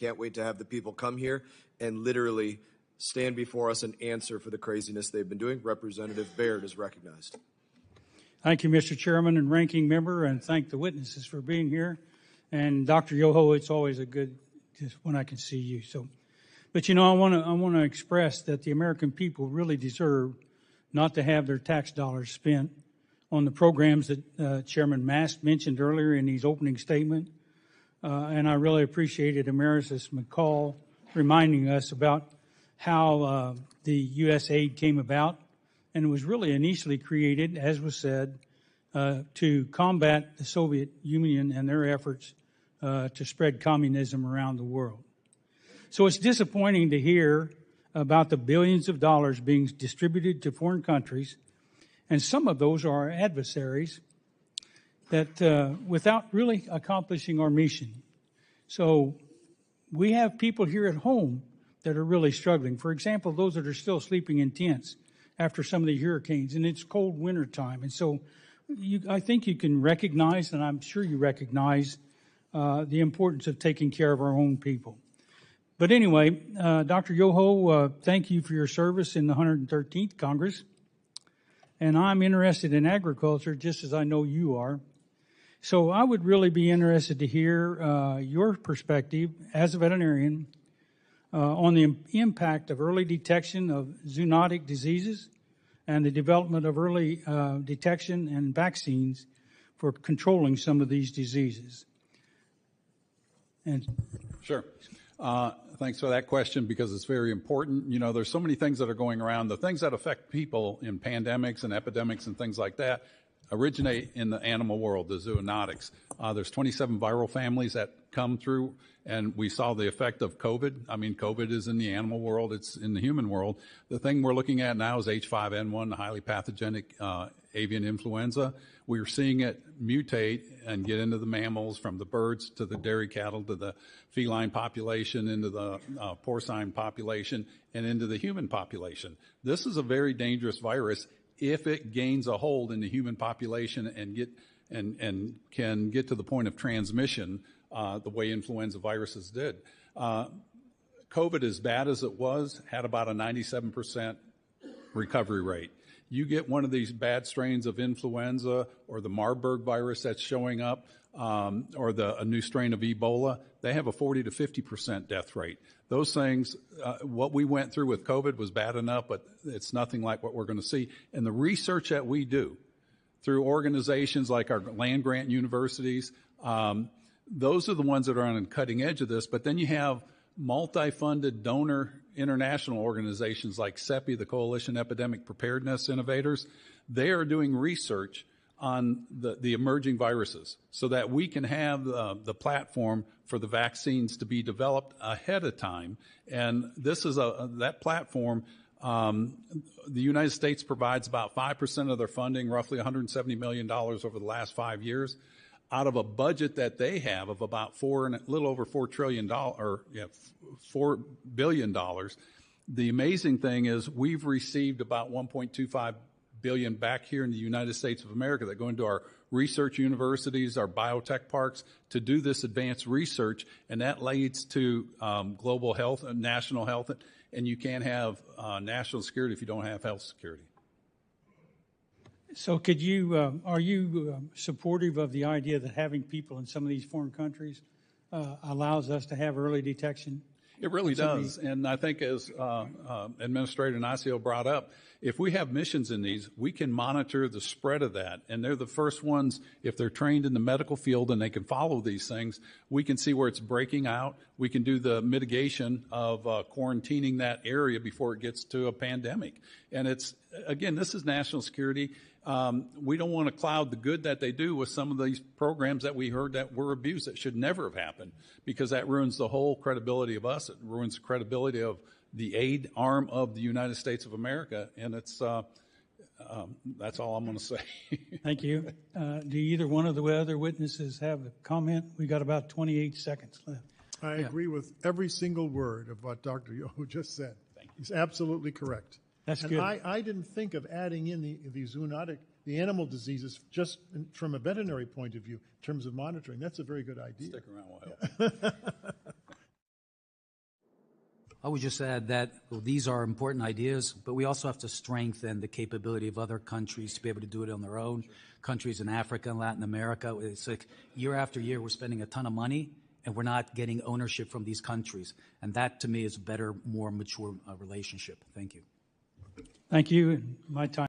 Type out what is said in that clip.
Can't wait to have the people come here and literally stand before us and answer for the craziness they've been doing. Representative Baird is recognized. Thank you, Mr. Chairman and Ranking Member, and thank the witnesses for being here. And Dr. Yoho, it's always a good just when I can see you. But I want to express that the American people really deserve not to have their tax dollars spent on the programs that Chairman Mast mentioned earlier in his opening statement. And I really appreciated Emeritus McCall reminding us about how the U.S. aid came about. And it was really initially created, as was said, to combat the Soviet Union and their efforts to spread communism around the world. So it's disappointing to hear about the billions of dollars being distributed to foreign countries, and some of those are our adversaries, that without really accomplishing our mission. So we have people here at home that are really struggling. For example, those that are still sleeping in tents after some of the hurricanes, and it's cold winter time. And so I think you can recognize, and I'm sure you recognize, the importance of taking care of our own people. But anyway, Dr. Yoho, thank you for your service in the 113th Congress. And I'm interested in agriculture just as I know you are. So I would really be interested to hear your perspective as a veterinarian on the impact of early detection of zoonotic diseases and the development of early detection and vaccines for controlling some of these diseases. And sure. Thanks for that question because it's very important. There's so many things that are going around. The things that affect people in pandemics and epidemics and things like that originate in the animal world, the zoonotics. There's 27 viral families that come through, and we saw the effect of COVID. I mean, COVID is in the animal world. It's in the human world. The thing we're looking at now is H5N1, the highly pathogenic avian influenza. We're seeing it mutate and get into the mammals, from the birds to the dairy cattle to the feline population, into the porcine population, and into the human population. This is a very dangerous virus if it gains a hold in the human population and can get to the point of transmission the way influenza viruses did. COVID, as bad as it was, had about a 97% recovery rate. You get one of these bad strains of influenza or the Marburg virus that's showing up, or a new strain of Ebola, they have a 40 to 50% death rate. Those things, what we went through with COVID was bad enough, but it's nothing like what we're going to see. And the research that we do through organizations like our land-grant universities, those are the ones that are on the cutting edge of this. But then you have multi-funded donor international organizations like CEPI, the Coalition Epidemic Preparedness Innovators. They are doing research on the emerging viruses so that we can have the platform for the vaccines to be developed ahead of time. And this is that platform. The United States provides about 5% of their funding, roughly $170 million over the last 5 years, out of a budget that they have of about a little over $4 billion. The amazing thing is we've received about $1.25 billion back here in the United States of America that go into our research universities, our biotech parks, to do this advanced research, and that leads to global health and national health. And you can't have national security if you don't have health security. So are you supportive of the idea that having people in some of these foreign countries allows us to have early detection? It really does. And I think as Administrator Ignacio brought up, if we have missions in these, we can monitor the spread of that. And they're the first ones, if they're trained in the medical field and they can follow these things, we can see where it's breaking out. We can do the mitigation of quarantining that area before it gets to a pandemic. And again, this is national security. We don't want to cloud the good that they do with some of these programs that we heard that were abused that should never have happened, because that ruins the whole credibility of us. It ruins the credibility of the aid arm of the United States of America. And that's all I'm going to say. Thank you. Do either one of the other witnesses have a comment? We got about 28 seconds left. I agree with every single word of what Dr. Yoho just said. Thank you. He's absolutely correct. That's and good. I didn't think of adding in the zoonotic, the animal diseases, just from a veterinary point of view, in terms of monitoring. That's a very good idea. Stick around, we'll help. I would just add that these are important ideas, but we also have to strengthen the capability of other countries to be able to do it on their own. Countries in Africa and Latin America, it's like year after year we're spending a ton of money and we're not getting ownership from these countries. And that, to me, is a better, more mature relationship. Thank you. Thank you. My time.